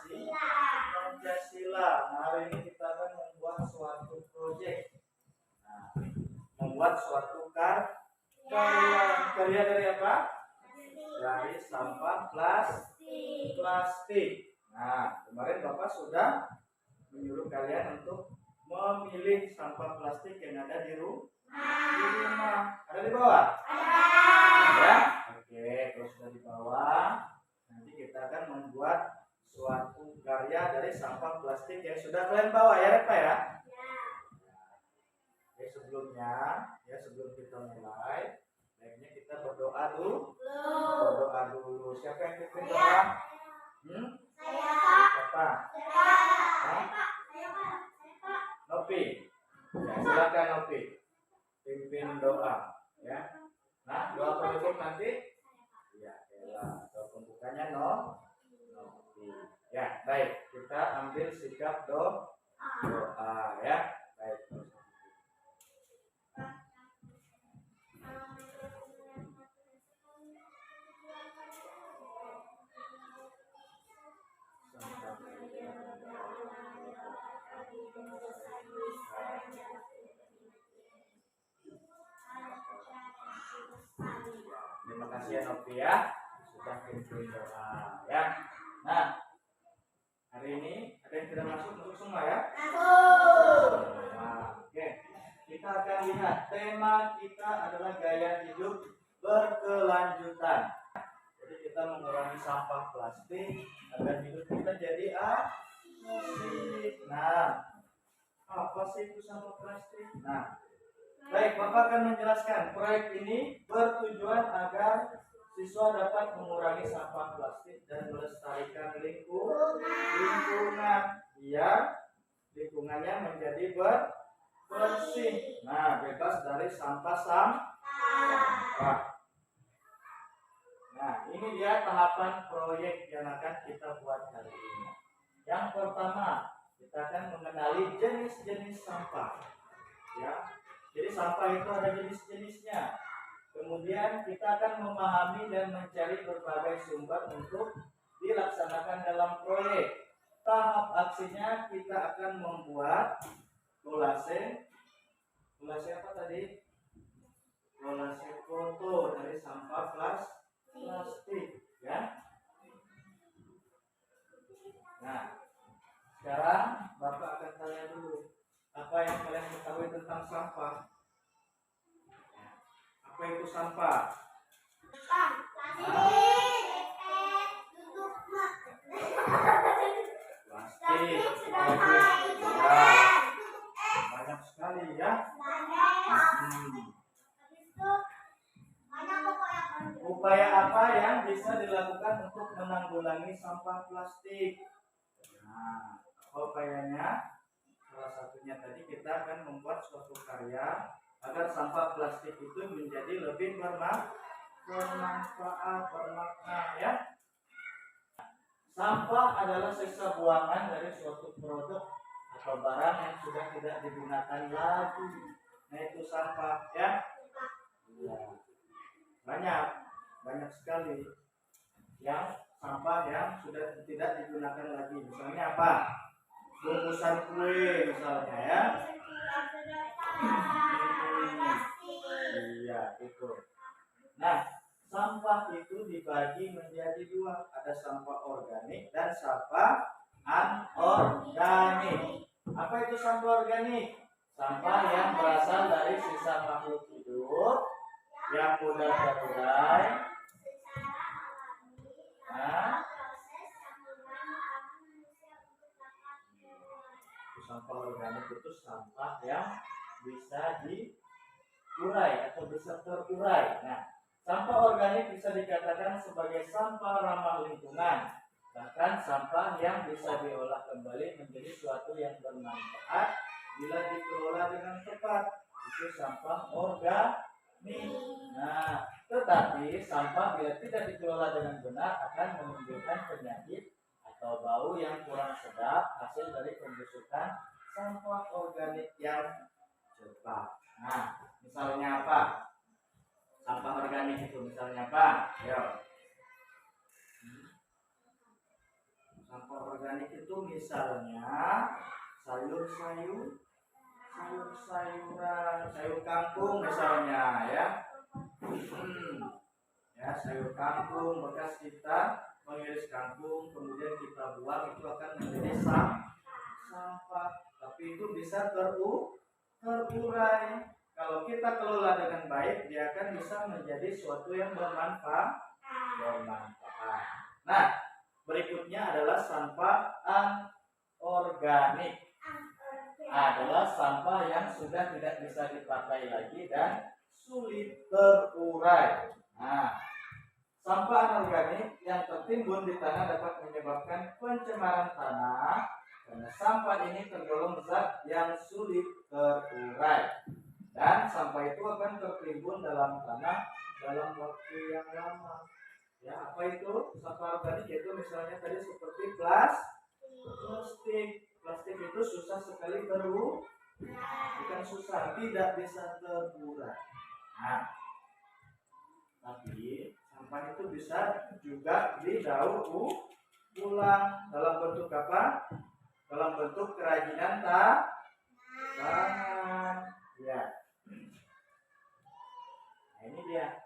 Pancasila. Nah, hari ini kita akan membuat suatu proyek. Nah, membuat suatu karya dari apa? Dari sampah plastik. Nah, kemarin Bapak sudah menyuruh kalian untuk memilih sampah plastik yang ada di rumah. Ada di bawah? Ada. Oke, kalau sudah di bawah, nanti kita akan membuat suatu karya dari sampah plastik yang sudah kalian bawa ya, Reva ya? Oke, sebelum kita mulai, baiknya kita berdoa dulu. Siapa yang pimpin doa? Saya. Siapa? Nopi. Ya, silakan Nopi. Pimpin doa, ya. Nah, doa penutup nanti. Ya, doa pembukanya Nopi. Ya, baik. Kita ambil sikap doa, ya. Baik. Terima kasih ya Nopi ya, sudah pimpin doa ya. Nah, hari ini ada yang tidak masuk semua ya? Nah, oke. Kita akan lihat tema kita adalah gaya hidup berkelanjutan. Jadi kita mengurangi sampah plastik agar hidup kita jadi asik. Nah, apa sih itu sampah plastik? Nah, baik, Bapak akan menjelaskan. Proyek ini bertujuan agar siswa dapat mengurangi sampah plastik dan melestarikan lingkungan biar lingkungannya menjadi bersih. Nah, bebas dari sampah. Nah, ini dia tahapan proyek yang akan kita buat hari ini. Yang pertama, kita akan mengenali jenis-jenis sampah. Ya. Jadi sampah itu ada jenis-jenisnya. Kemudian kita akan memahami dan mencari berbagai sumber untuk dilaksanakan dalam proyek. Tahap aksinya kita akan membuat kolase apa tadi? Kolase foto dari sampah plastik, ya. Nah, sekarang Bapak akan tanya dulu, apa yang kalian ketahui tentang sampah? Apa itu sampah? Plastik. Banyak sekali ya. Upaya apa yang bisa dilakukan untuk menanggulangi sampah plastik? Nah, apa upayanya? Salah satunya tadi kita akan membuat suatu karya agar sampah plastik itu menjadi lebih bermanfaat, bermakna ya. Sampah adalah sisa buangan dari suatu produk atau barang yang sudah tidak digunakan lagi. Nah, itu sampah ya. Banyak sekali yang sampah yang sudah tidak digunakan lagi. Misalnya apa? Bungkusan kue misalnya ya. Iya, itu. Nah, sampah itu dibagi menjadi dua. Ada sampah organik dan sampah anorganik. Apa itu sampah organik? Sampah yang berasal dari sisa makhluk hidup yang mudah terurai. Nah, sampah organik itu sampah yang bisa diurai atau bisa terurai. Nah, sampah organik bisa dikatakan sebagai sampah ramah lingkungan. Bahkan sampah yang bisa diolah kembali menjadi suatu yang bermanfaat bila dikelola dengan tepat. Itu sampah organik. Nah, tetapi sampah bila tidak dikelola dengan benar akan menimbulkan penyakit atau bau yang kurang sedap hasil dari pembusukan sampah organik yang cepat. Nah, misalnya apa? Sampah organik itu misalnya apa? Yo. Sampah organik itu misalnya sayur-sayuran, sayur kangkung misalnya ya. Ya, sayur kangkung bekas kita mengiris kangkung kemudian kita buang itu akan menjadi sampah. Tapi itu bisa terurai. Kalau kita kelola dengan baik, dia akan bisa menjadi suatu yang bermanfaat. Nah, berikutnya adalah sampah anorganik. Adalah sampah yang sudah tidak bisa dipakai lagi dan sulit terurai. Nah, sampah anorganik yang tertimbun di tanah dapat menyebabkan pencemaran tanah karena sampah ini tergolong zat yang sulit terurai. Dan sampah itu akan tertimbun dalam tanah dalam waktu yang lama. Ya, apa itu sampah organik? Yaitu misalnya tadi seperti plastik. Plastik itu susah sekali bukan susah, tidak bisa terurai. Nah, tapi sampah itu bisa juga didaur ulang dalam bentuk apa? Dalam bentuk kerajinan tangan. Ya. Nah, ini dia.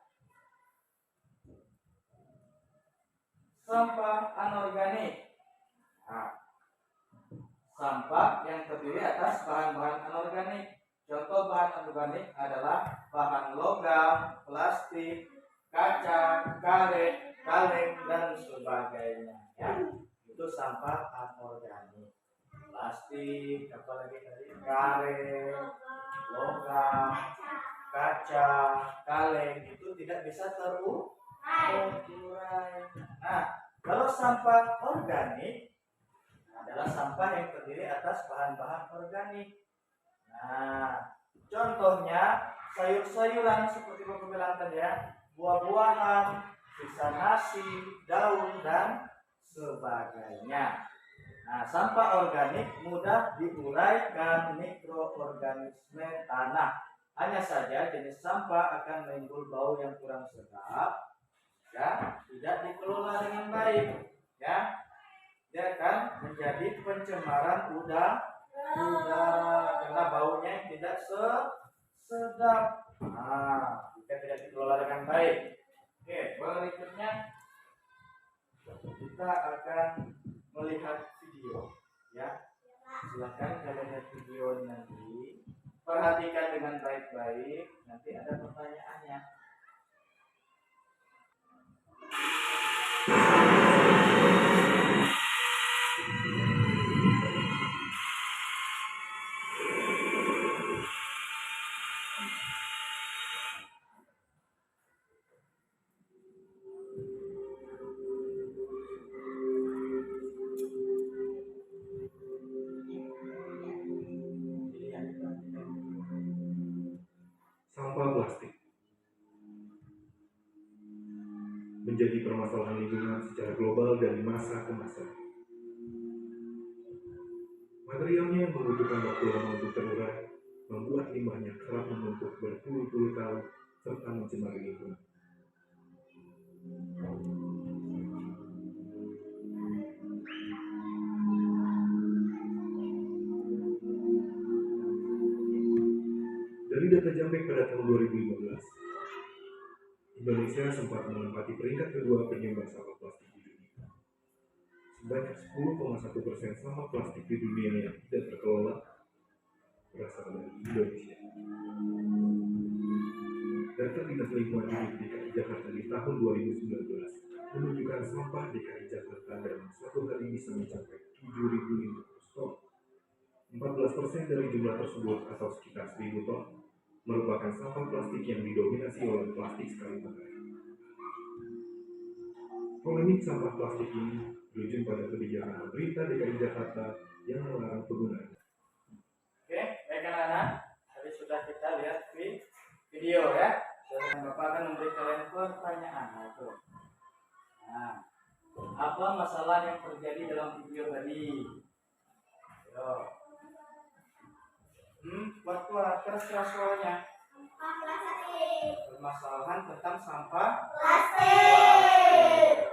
Sampah anorganik. Nah, sampah yang terdiri atas bahan-bahan anorganik. Contoh bahan anorganik adalah bahan logam, plastik, kaca, karet, kaleng, dan sebagainya. Ya, itu sampah anorganik. Plastik, apalagi tadi karet, logam, kaca, kaleng itu tidak bisa terurai. Nah, kalau sampah organik adalah sampah yang terdiri atas bahan-bahan organik. Nah, contohnya sayur-sayuran seperti Bapak bilang tadi ya, buah-buahan, sisa nasi, daun dan sebagainya. Nah, sampah organik mudah diuraikan mikroorganisme tanah. Hanya saja jenis sampah akan menimbul bau yang kurang sedap, ya, tidak dikelola dengan baik, ya, dia akan menjadi pencemaran udara karena baunya tidak sedap. Nah, jika tidak dikelola dengan baik. Oke, berikutnya kita akan melihat video, ya. Silakan kalian lihat video ini nanti. Perhatikan dengan baik-baik, nanti ada pertanyaannya. Sampah plastik menjadi permasalahan lingkungan secara global dari masa ke masa. Materialnya yang membutuhkan waktu lama untuk terurai, membuat limbahnya kerap menumpuk berpuluh-puluh tahun serta mencemari lingkungan. Dari data Jampek pada tahun 2015, Indonesia sempat menempati peringkat kedua penyumbang sampah plastik di dunia. Sebanyak 10,1% sampah plastik di dunia yang tidak terkelola berasal dari Indonesia. Data Dinas Lingkungan Hidup DKI Jakarta di tahun 2019 menunjukkan sampah DKI Jakarta dalam satu hari bisa mencapai 7.500 ton. 14% dari jumlah tersebut atau sekitar 1.000 ton merupakan sampah plastik yang didominasi oleh plastik sekali pakai. Polemik sampah plastik ini berujung pada kebijakan pemerintah DKI Jakarta yang melarang penggunaan. Oke, baik anak-anak, tadi sudah kita lihat video ya. Dan Bapak akan memberi kalian pertanyaan. Nah, apa masalah yang terjadi dalam video tadi? Yo. Kuat-kuat, keras-keras suaranya. Sampah plastik. Permasalahan tentang sampah Plastik.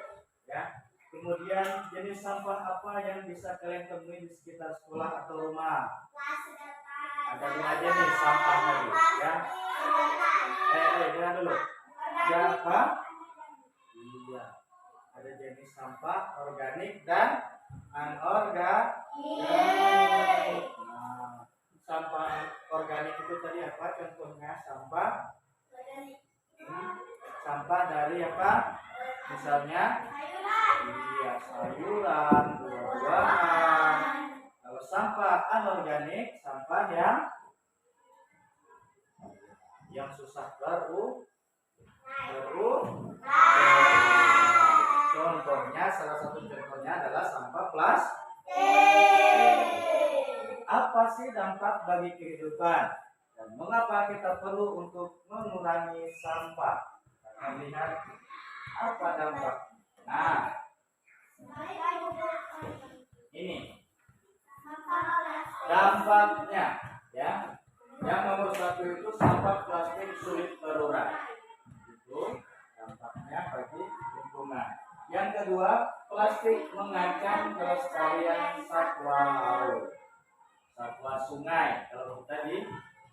ya. Kemudian jenis sampah apa yang bisa kalian temui di sekitar sekolah atau rumah? Ada lima jenis sampah tadi, ya. Dengar dulu. Siapa? Iya. Ada jenis sampah organik dan anorganik. Nah, sampah organik itu tadi apa? Contohnya sampah sampah dari apa? Misalnya iya, sayuran, buah-buahan. Kalau sampah anorganik, sampah yang susah contohnya, salah satu contohnya adalah sampah plastik. Apa sih dampak bagi kehidupan dan mengapa kita perlu untuk mengurangi sampah? Kita lihat apa dampak. Nah, ini dampaknya, ya. Yang nomor satu itu sampah plastik sulit terurai. Itu dampaknya bagi lingkungan. Yang kedua, plastik mengancam kelestarian satwa laut, satwa sungai. Kalau kita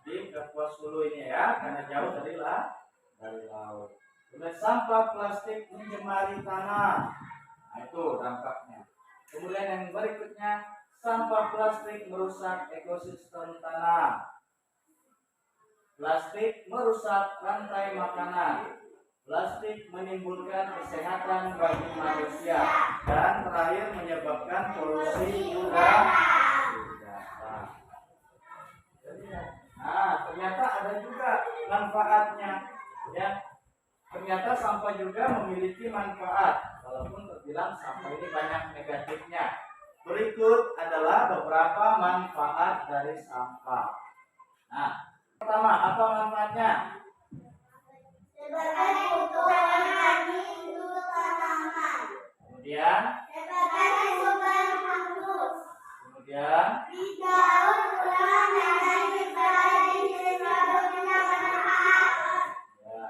di Kapuas Hulu ini, ya, karena jauh dari laut. Kemudian sampah plastik mencemari tanah. Nah, itu dampaknya. Kemudian yang berikutnya, sampah plastik merusak ekosistem tanah. Plastik merusak rantai makanan. Plastik menimbulkan kesehatan bagi manusia dan terakhir menyebabkan polusi udara. Nah, ternyata ada juga manfaatnya, ya. Ternyata sampah juga memiliki manfaat, walaupun terbilang sampah ini banyak negatifnya. Berikut adalah beberapa manfaat dari sampah. Nah, pertama, apa manfaatnya? Sebagai pupuk organik untuk tanaman. Kemudian, sebagai sumber hapus. Kemudian, didaur ulang dan diberi sebagai manfaat. Ya,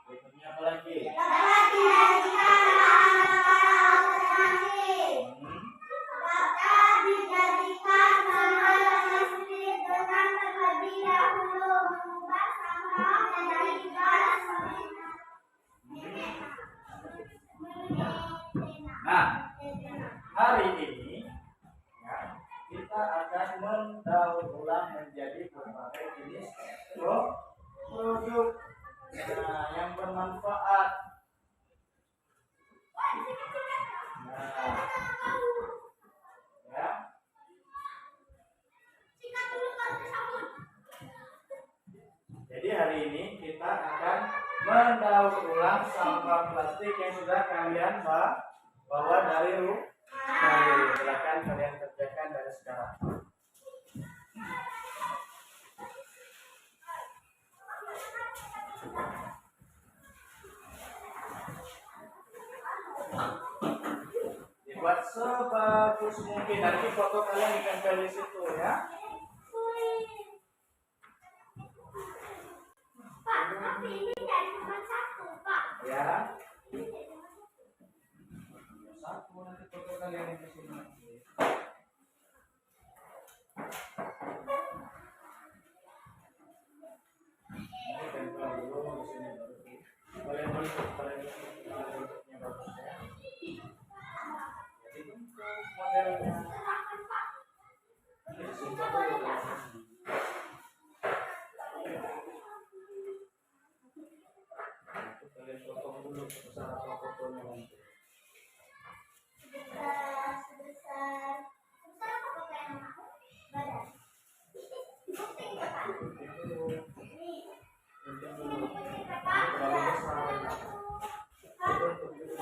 berikutnya apa lagi? Dapat dijadikan bahan alternatif. Dapat dijadikan bahan listrik dengan terlebih dahulu mengubah sampah menjadi gas. Nah, hari ini, ya, kita akan mendaur ulang menjadi berbagai jenis produk, yang bermanfaat. Nah, ya. Jadi hari ini kita akan mendaur ulang sampah plastik yang sudah kalian bawa dari rumah. Silakan kalian kerjakan dari sekarang. Dibuat sebagus mungkin. Nanti foto kalian ditempel di situ, ya. Pak, tapi ini dari cuma satu, Pak. Ya. Satu nanti foto kalian di sini. Ini tempel dulu di sini baru. Kalian bentuknya bagus, ya. Jadi bentuk modelnya. Ini simpan dulu. Kalian potong dulu sebesar apa fotonya nanti. Sebesar apa pakai nama aku? Badan. Gunting Pak. Ini. Gunting dulu. Pak. Terlalu besar. Bentuk dulu.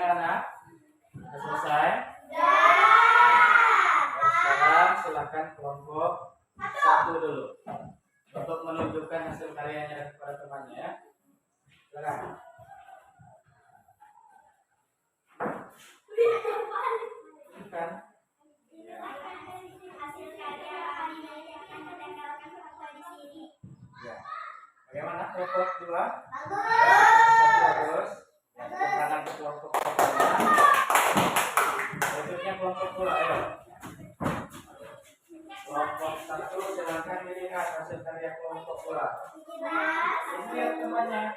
anak-anak? Sudah selesai? Sekarang silakan kelompok 1 dulu untuk menunjukkan hasil karyanya kepada temannya ya. Silakan. Bukan. Hasil karya kami yang tertempelkan foto di sini. Ya. Bagaimana kelompok 2? Bagus. Bagus. Ya, tepuk tangan ke kelompok pertama. Berikutnya kelompok 2, ayo. Kelompok 1 silakan dilihat hasil karya kelompok 2. Lihat temannya.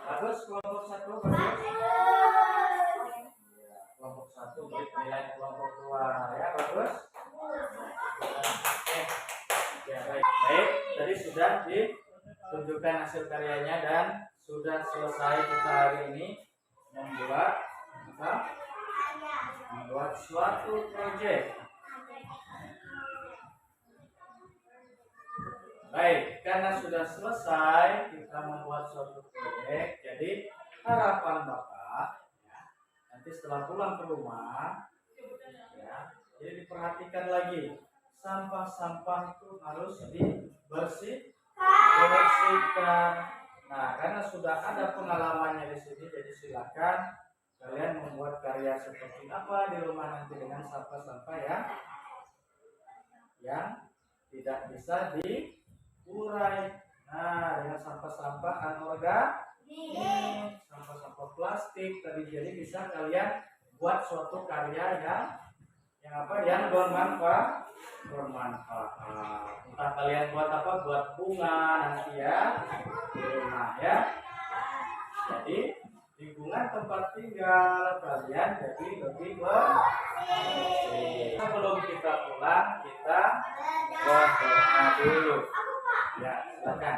Bagus kelompok 1 bagus. Kelompok 1 beri penilaian kelompok 2 ya, bagus. Oke. Ya, baik. Tadi sudah ditunjukkan hasil karyanya dan sudah selesai kita hari ini membuat apa? Membuat suatu proyek. Baik, karena sudah selesai kita membuat suatu proyek, jadi harapan Bapak ya, nanti setelah pulang ke rumah ya, jadi diperhatikan lagi sampah-sampah itu harus dibersihkan. Nah, karena sudah ada pengalamannya di sini, jadi silakan kalian membuat karya seperti apa di rumah nanti dengan sampah-sampah yang tidak bisa diurai. Nah, dengan sampah-sampah anorganik, sampah-sampah plastik tadi, jadi bisa kalian buat suatu karya yang bermanfaat. Entah kalian buat apa, buat bunga nanti ya di rumah ya. Jadi lingkungan tempat tinggal kalian jadi lebih bersih. Sebelum kita pulang, kita berdoa dulu. Ya, silakan.